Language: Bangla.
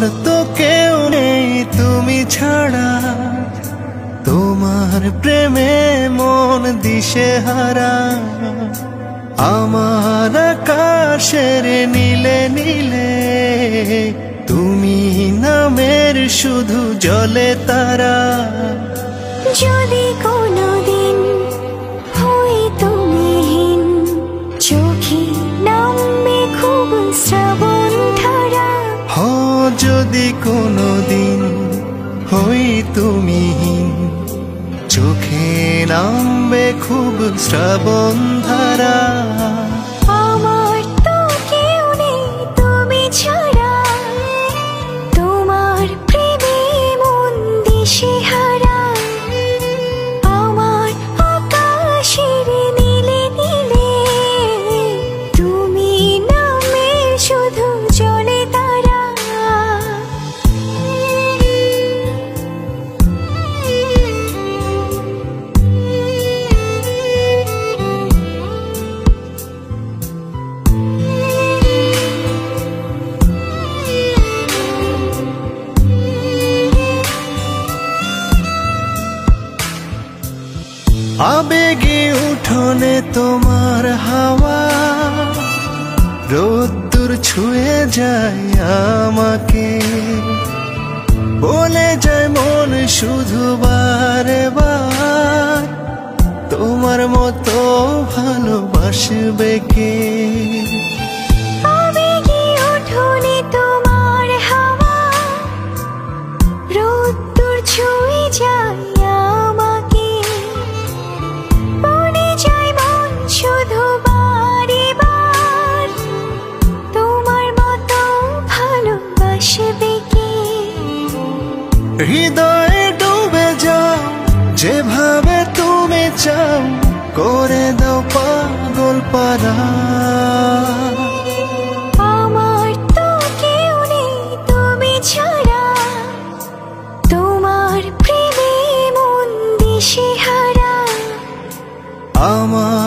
আমার তো কেউ নেই তুমি ছাড়া, তোমার প্রেমে মন দিশেহারা। আমার আকাশের নীলে নীলে তুমি নামের শুধু জলে তারা। যদি কোনোদিন হই তুমিহীন, চোখে নামবে খুব শ্রাবণ ধারা। যদি কোনোদিন হই তুমিহীন, চোখে নামবে খুব শ্রাবণ ধারা। আমার তো কেউ নেই তুমি ছাড়া, তোমার প্রেমে মন দিশেহারা। আমার আকাশের নীলে নীলে তুমি নামে শুধু জলে তারা। আবেগে উঠোনে তোমার হাওয়া, রোদ্দুর ছুঁয়ে যায় আমাকে। বলে যায় মন শুধু বারে বার, তোমার মতো ভালোবাসবে কে। আবেগে উঠোনে তোমার হাওয়া, রোদ্দুর ছুঁয়ে যায় আমাকে। বলে যায় মন শুধু বারে বার, তোমার মতো ভালোবাসবে কে। হৃদয়ে ডুবে যাও যেভাবে তুমি চাও, করে দাও পাগল পারা। আমার তো কেউ নেই তুমি ছাড়া, তোমার প্রেমে মন দিশেহারা। আমার